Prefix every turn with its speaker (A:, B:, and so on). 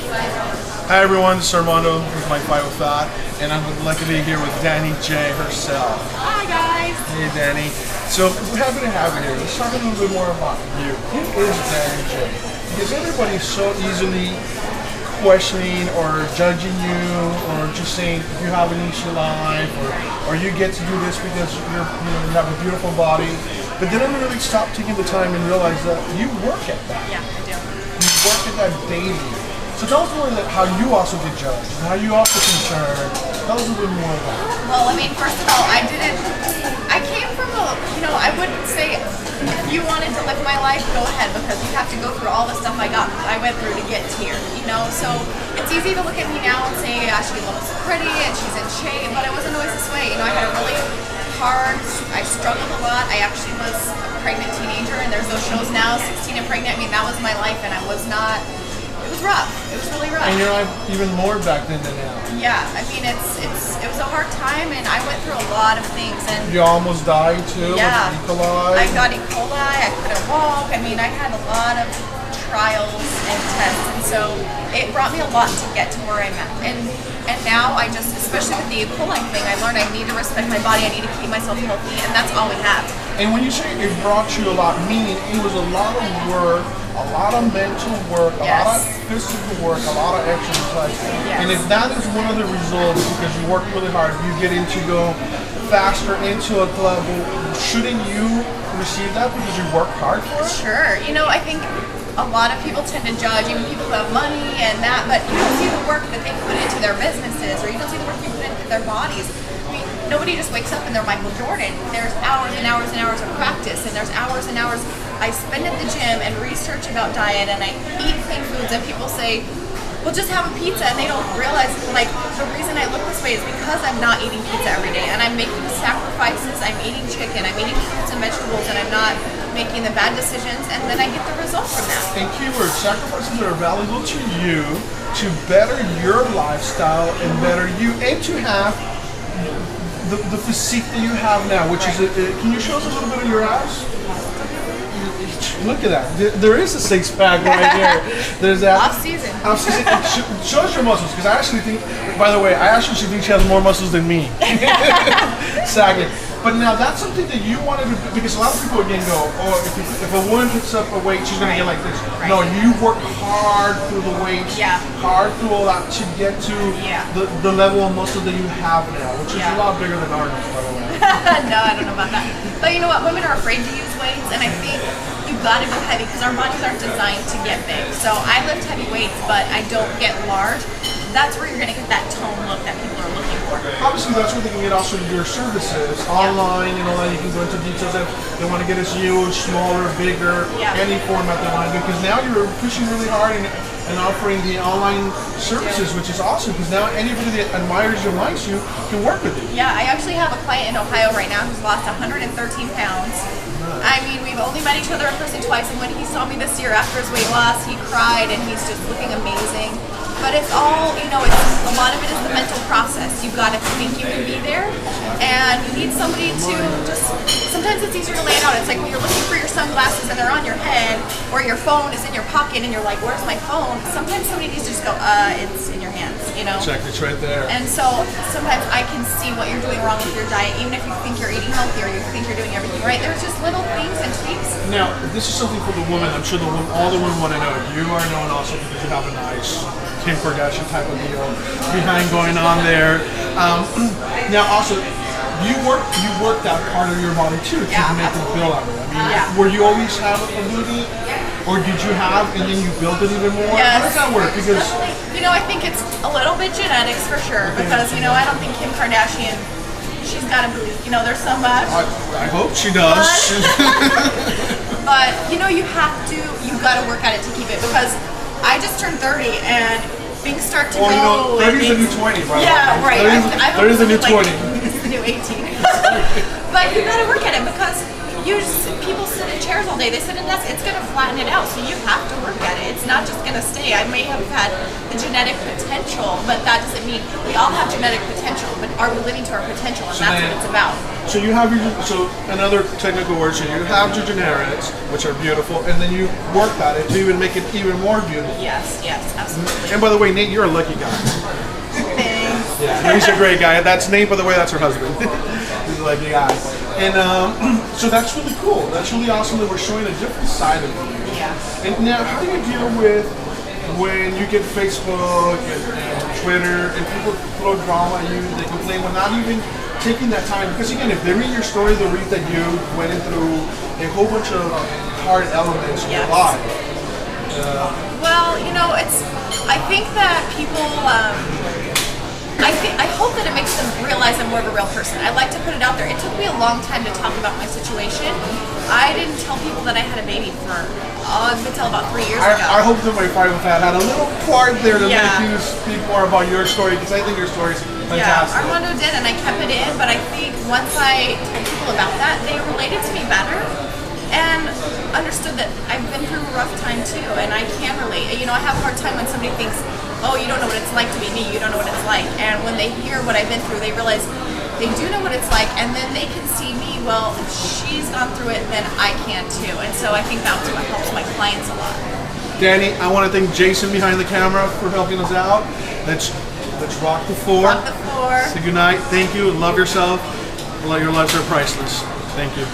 A: Hi everyone, this is Armando with My Fight With That, and I'm luckily here with Danny J herself.
B: Hi guys!
A: Hey Danny. So we're happy to have you here. Let's talk a little bit more about you. Who is Danny J? Because everybody's so easily questioning or judging you, or just saying you have an easy life, or you get to do this because you have a beautiful body. But they don't really stop taking the time and realize that you work at that.
B: Yeah, I do.
A: You work at that daily. So tell us more about how you also get judged, and how you also concerned. Tell us a little more about it.
B: Well, I mean, first of all, I came from I wouldn't say if you wanted to live my life, go ahead, because you have to go through all the stuff I went through to get here, So it's easy to look at me now and say, yeah, she looks pretty and she's in shape, but it wasn't always this way. I had a really I struggled a lot. I actually was a pregnant teenager, and there's those shows now, 16 and pregnant. I mean, that was my life, and it was rough. It was really rough.
A: And you're like even more back then than now.
B: Yeah, I mean it was a hard time, and I went through a lot of things. And
A: you almost died too.
B: Yeah,
A: with E. coli.
B: I got E. coli. I couldn't walk. I mean, I had a lot of trials and tests, and so it brought me a lot to get to where I'm at. And now I just, especially with the E. coli thing, I learned I need to respect my body. I need to keep myself healthy, and that's all we have.
A: And when you say it brought you a lot, meaning it was a lot of work, a lot of mental work, a lot of physical work, a lot of exercise.
B: Yes.
A: And if that is one of the results, because you work really hard, you get into go faster into a club, shouldn't you receive that because you work hard for it?
B: Sure. I think a lot of people tend to judge, even people who have money and that, but you don't see the work that they put into their businesses, or you don't see the work you put into their bodies. I mean, nobody just wakes up and they're Michael Jordan. There's hours and hours and hours of practice, and there's hours and hours I spend at the gym and research about diet, and I eat clean foods, and people say, well, just have a pizza, and they don't realize, the reason I look this way is because I'm not eating pizza every day, and I'm making sacrifices. I'm eating chicken, I'm eating fruits and vegetables, and I'm not making the bad decisions, and then I get the result from that.
A: And keyword, sacrifices are valuable to you to better your lifestyle and better you, and to have the physique that you have now, which is, can you show us a little bit of your ass? Look at that. There is a six-pack right here. There's that.
B: Off-season.
A: Off-season. Show us your muscles, because I actually think, by the way, think she has more muscles than me. Sagging. But now that's something that you wanted to do, because a lot of people again go, oh, if a woman picks up a weight, she's going to get like this. Right. No, you work hard through the weights, hard through all that to get to the level of muscle that you have now, which is a lot bigger than ours, by the way.
B: No, I don't know about that. But you know what? Women are afraid to use weights, and I think you've got to go heavy because our bodies aren't designed to get big. So I lift heavy weights, but I don't get large. That's where you're going to get that tone look that people are looking for.
A: Obviously, that's where they can get also your services online and all that. You can go into details if they want to get us huge, smaller, bigger, any format they want to do. Because now you're pushing really hard and offering the online services, which is awesome. Because now anybody that admires you and likes you can work with you.
B: Yeah, I actually have a client in Ohio right now who's lost 113 pounds. I mean, we've only met each other in person twice, and when he saw me this year after his weight loss, he cried, and he's just looking amazing. But it's all, it's a lot of it is the mental process. You've got to think you can be there, and you need somebody to just, sometimes it's easier to lay it out. It's like when you're looking for your sunglasses and they're on your head, or your phone is in your pocket and you're like, where's my phone? Sometimes somebody needs to just go, it's in your hands,
A: Check, it's right there.
B: And so sometimes I can see what you're doing wrong with your diet, even if you think you're eating healthy or you think you're doing everything right. There's just little things and tweaks.
A: Now, this is something for the woman. I'm sure all the women want to know. You are known also because you have a nice Kim Kardashian type of deal behind going on there. Now, also, you worked out part of your body too to make it feel that way. I mean, were you always have a booty, or did you have and then you built it even more?
B: Yes.
A: How does that work? Because
B: I think it's a little bit genetics for sure. Because I don't think Kim Kardashian, she's got a booty. There's some
A: I hope she does.
B: But you got to work at it to keep it, because I just turned 30 and things start to go.
A: 30 is the new 20, right?
B: Yeah, right.
A: 30 is the new 20.
B: It's the new 18. But you got to work at it, because people sit in chairs all day. They sit in desks. It's going to flatten it out. So you have to work at it. It's not just going to stay. I may have had the genetic potential, but that doesn't mean we all have genetic potential. But are we living to our potential? And that's what it's about.
A: So you have another technical word. So you have your genetics, which are beautiful, and then you work at it to even make it even more beautiful.
B: Yes, absolutely.
A: And by the way, Nate, you're a lucky guy.
B: Thanks.
A: Yeah, he's a great guy. That's Nate, by the way. That's her husband. He's a lucky guy. And so that's really cool. That's really awesome that we're showing a different side of you.
B: Yeah.
A: And now, how do you deal with when you get Facebook and Twitter and people throw drama at you, they complain without even taking that time? Because again, if they read your story, they'll read that you went through a whole bunch of hard elements in your life.
B: Well, I think that people, I hope that it makes them realize I'm more of a real person. I like to put it out there. It took me a long time to talk about my situation. I didn't tell people that I had a baby for, until about 3 years ago.
A: I hope that my friend had a little part there to
B: Yeah.
A: make you speak more about your story, because I think your story is fantastic.
B: Yeah, Armando did, and I kept it in, but I think once I told people about that, they related to me better and understood that I've been through a rough time too, and I can relate. I have a hard time when somebody thinks, oh, you don't know what it's like to be me, you don't know what it's like. And when they hear what I've been through, they realize they do know what it's like, and then they can see me, well, if she's gone through it, then I can too. And so I think that's what helps my clients a lot.
A: Danny, I want to thank Jason behind the camera for helping us out. Let's rock the floor.
B: Rock the floor.
A: Say goodnight. Thank you. Love yourself. Your lives are priceless. Thank you.